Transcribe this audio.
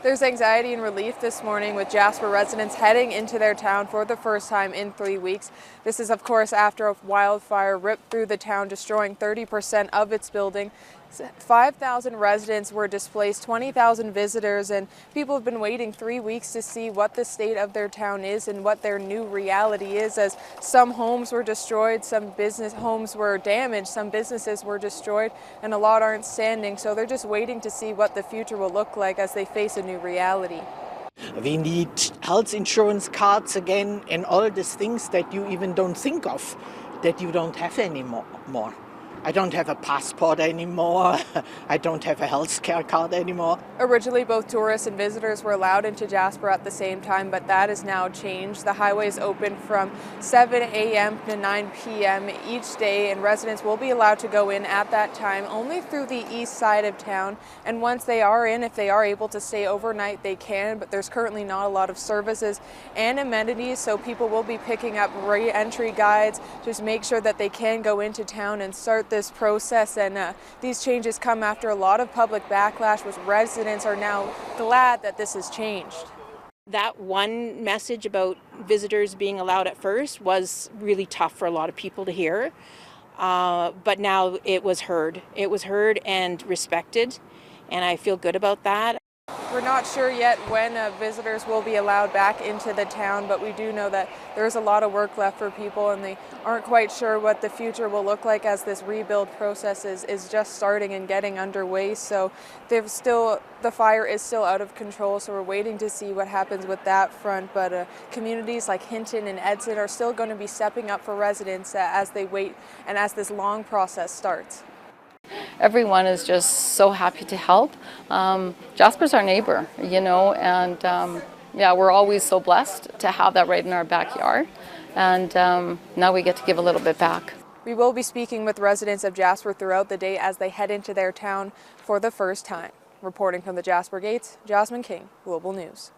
There's anxiety and relief this morning with Jasper residents heading into their town for the first time in 3 weeks. This is, of course, after a wildfire ripped through the town, destroying 30% of its building. 5,000 residents were displaced, 20,000 visitors, and people have been waiting 3 weeks to see what the state of their town is and what their new reality is, as some homes were destroyed, some business homes were damaged, some businesses were destroyed, and a lot aren't standing. So they're just waiting to see what the future will look like as they face a new reality. We need health insurance cards again and all these things that you even don't think of, that you don't have anymore. I don't have a passport anymore. I don't have a health care card anymore. Originally, both tourists and visitors were allowed into Jasper at the same time, but that has now changed. The highway is open from 7 a.m. to 9 p.m. each day, and residents will be allowed to go in at that time only through the east side of town. And once they are in, if they are able to stay overnight, they can, but there's currently not a lot of services and amenities, so people will be picking up re-entry guides to make sure that they can go into town and start this process. And these changes come after a lot of public backlash, with residents are now glad that this has changed. That one message about visitors being allowed at first was really tough for a lot of people to hear, but now it was heard. It was heard and respected, and I feel good about that. We're not sure yet when visitors will be allowed back into the town, but we do know that there's a lot of work left for people, and they aren't quite sure what the future will look like as this rebuild process is just starting and getting underway. So the fire is still out of control, so we're waiting to see what happens with that front. But communities like Hinton and Edson are still going to be stepping up for residents as they wait and as this long process starts. Everyone is just so happy to help. Jasper's our neighbor, and yeah, we're always so blessed to have that right in our backyard. And now we get to give a little bit back. We will be speaking with residents of Jasper throughout the day as they head into their town for the first time. Reporting from the Jasper Gates, Jasmine King, Global News.